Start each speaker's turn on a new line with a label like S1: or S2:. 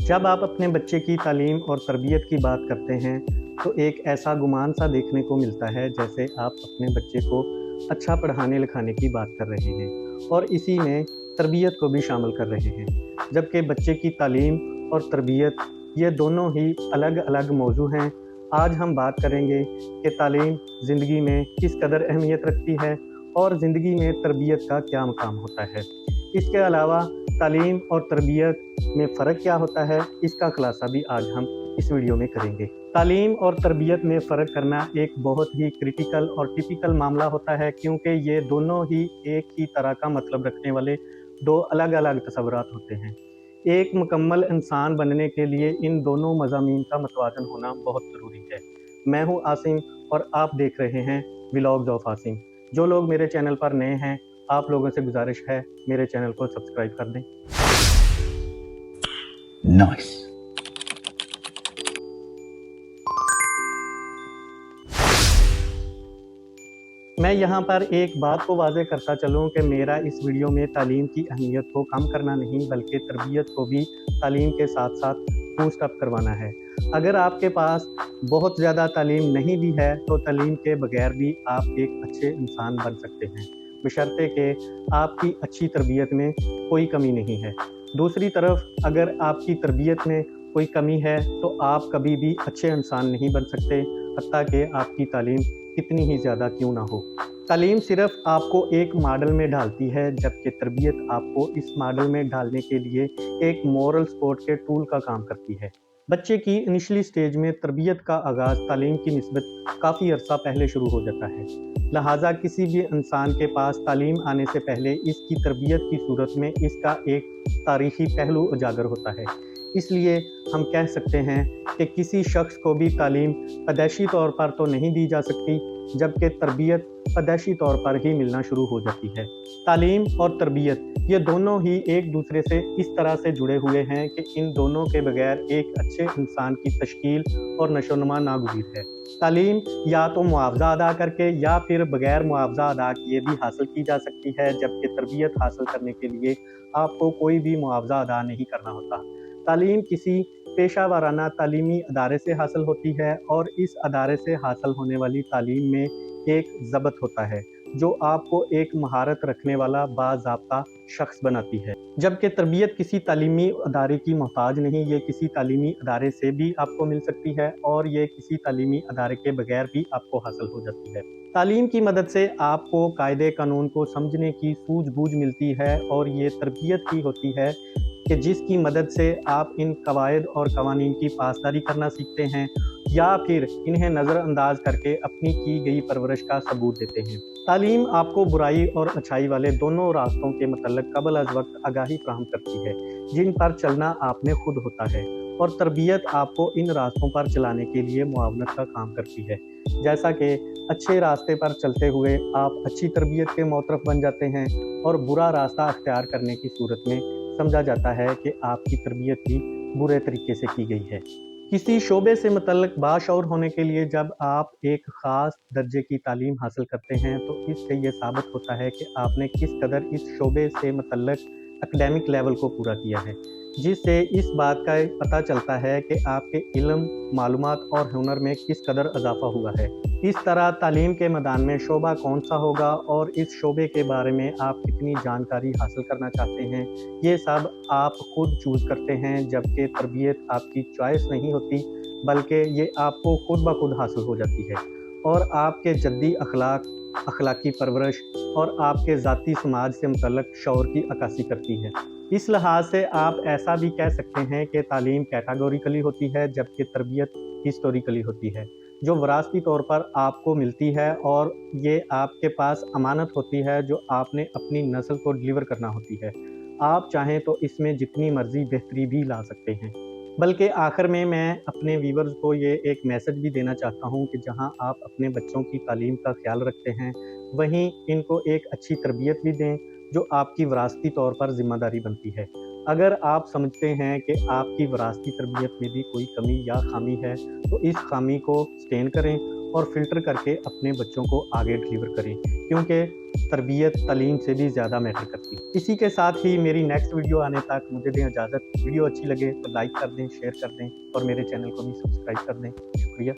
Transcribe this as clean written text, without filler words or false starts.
S1: जब आप अपने बच्चे की तालीम और तरबियत की बात करते हैं तो एक ऐसा गुमान सा देखने को मिलता है जैसे आप अपने बच्चे को अच्छा पढ़ाने लिखाने की बात कर रहे हैं और इसी में तरबियत को भी शामिल कर रहे हैं। जबकि बच्चे की तालीम और तरबियत ये दोनों ही अलग अलग मौजू हैं। आज हम बात करेंगे कि तालीम ज़िंदगी में किस कदर अहमियत रखती है और ज़िंदगी में तरबियत का क्या मकाम होता है। इसके अलावा तालीम और तरबियत में फ़र्क क्या होता है, इसका खुलासा भी आज हम इस वीडियो में करेंगे। तालीम और तरबियत में फ़र्क करना एक बहुत ही क्रिटिकल और टिपिकल मामला होता है, क्योंकि ये दोनों ही एक ही तरह का मतलब रखने वाले दो अलग अलग तस्वुरात होते हैं। एक मुकम्मल इंसान बनने के लिए इन दोनों मज़ामीन का मतवाज़न होना बहुत ज़रूरी है। मैं हूँ आसिम और आप देख रहे हैं व्लॉग्स ऑफ आसिम। जो लोग मेरे चैनल पर नए हैं, आप लोगों से गुजारिश है मेरे चैनल को सब्सक्राइब कर दें।
S2: Nice.
S1: मैं यहाँ पर एक बात को वाज़ेह करता चलूँ कि मेरा इस वीडियो में तालीम की अहमियत को कम करना नहीं, बल्कि तरबियत को भी तालीम के साथ साथ बूस्ट अप करवाना है। अगर आपके पास बहुत ज़्यादा तालीम नहीं भी है तो तालीम के बगैर भी आप एक अच्छे इंसान बन सकते हैं, बशर्ते कि आपकी अच्छी तरबियत में कोई कमी नहीं है। दूसरी तरफ अगर आपकी तरबियत में कोई कमी है तो आप कभी भी अच्छे इंसान नहीं बन सकते, हत्ता कि आपकी तालीम कितनी ही ज़्यादा क्यों ना हो। तालीम सिर्फ आपको एक मॉडल में ढालती है, जबकि तरबियत आपको इस मॉडल में ढालने के लिए एक मॉरल सपोर्ट के टूल का काम करती है। बच्चे की इनिशियली स्टेज में तरबियत का आगाज़ तालीम की निस्बत काफ़ी अरसा पहले शुरू हो जाता है। लिहाजा किसी भी इंसान के पास तालीम आने से पहले इसकी तरबियत की सूरत में इसका एक तारीख़ी पहलू उजागर होता है। इसलिए हम कह सकते हैं कि किसी शख्स को भी तालीम पैदाइशी तौर पर तो नहीं दी जा सकती, जबकि तरबियत पैदाइशी तौर पर ही मिलना शुरू हो जाती है। तालीम और तरबियत ये दोनों ही एक दूसरे से इस तरह से जुड़े हुए हैं कि इन दोनों के बगैर एक अच्छे इंसान की तश्कील और नशोनुमा नागुज़ीर है। तालीम या तो मुआवजा अदा करके या फिर बगैर मुआवजा अदा किए भी हासिल की जा सकती है, जबकि तरबियत हासिल करने के लिए आपको कोई भी मुआवजा अदा नहीं करना होता। तालीम किसी पेशा वाराना तालीमी अदारे से हासिल होती है और इस अदारे से हासिल होने वाली तालीम में एक ज़ब्त होता है जो आपको एक महारत रखने वाला बाज़ाब्ता शख्स बनाती है। जबकि तरबियत किसी तालीमी अदारे की मोहताज नहीं, ये किसी तालीमी अदारे से भी आपको मिल सकती है और ये किसी तालीमी अदारे के बगैर भी आपको हासिल हो जाती है। तालीम की मदद से आपको कायदे कानून को समझने की सूझबूझ मिलती है और ये तरबियत ही होती है कि जिसकी मदद से आप इन कवायद और कवानीन की पासदारी करना सीखते हैं या फिर इन्हें नज़रअंदाज करके अपनी की गई परवरिश का सबूत देते हैं। तालीम आपको बुराई और अच्छाई वाले दोनों रास्तों के मतलब कबल अज़ वक्त आगाही फराहम करती है, जिन पर चलना आपने खुद होता है, और तरबियत आपको इन रास्तों पर चलाने के लिए मुआवनत का काम करती है। जैसा कि अच्छे रास्ते पर चलते हुए आप अच्छी तरबियत के मोतरफ बन जाते हैं और बुरा रास्ता अख्तियार करने की सूरत में समझा जाता है कि आपकी तरबियत भी बुरे तरीके से की गई है। किसी शोबे से मुतल्लिक बाशऊर होने के लिए जब आप एक ख़ास दर्जे की तालीम हासिल करते हैं तो इससे ये साबित होता है कि आपने किस कदर इस शोबे से मुतल्लिक एकेडमिक लेवल को पूरा किया है, जिससे इस बात का पता चलता है कि आपके इल्म, मालूमात और हुनर में किस कदर इजाफा हुआ है। इस तरह तालीम के मैदान में शोबा कौन सा होगा और इस शोबे के बारे में आप कितनी जानकारी हासिल करना चाहते हैं, ये सब आप खुद चूज़ करते हैं, जबकि तरबियत आपकी चॉइस नहीं होती, बल्कि ये आपको खुद ब खुद हासिल हो जाती है और आपके जद्दी अखलाक, अखलाकी परवरिश और आपके ज़ाती समाज से मुतल्लिक शऊर की अक्कासी करती है। इस लिहाज से आप ऐसा भी कह सकते हैं कि तालीम कैटेगोरिकली होती है, जबकि तरबियत हिस्टोरिकली होती है, जो विरासती तौर पर आपको मिलती है और ये आपके पास अमानत होती है जो आपने अपनी नस्ल को डिलीवर करना होती है। आप चाहें तो इसमें जितनी मर्ज़ी बेहतरी भी ला सकते हैं। बल्कि आखिर में मैं अपने व्यूवर्स को ये एक मैसेज भी देना चाहता हूँ कि जहाँ आप अपने बच्चों की तालीम का ख्याल रखते हैं, वहीं इनको एक अच्छी तरबियत भी दें जो आपकी विरासती तौर पर ज़िम्मेदारी बनती है। अगर आप समझते हैं कि आपकी विरासती तरबियत में भी कोई कमी या खामी है तो इस खामी को स्टेन करें اور فلٹر کر کے اپنے بچوں کو آگے ڈلیور کریں، کیونکہ تربیت تعلیم سے بھی زیادہ میٹر کرتی ہے۔ اسی کے ساتھ ہی میری نیکسٹ ویڈیو آنے تک مجھے دیں اجازت۔ ویڈیو اچھی لگے تو لائک کر دیں، شیئر کر دیں اور میرے چینل کو بھی سبسکرائب کر دیں۔ شکریہ۔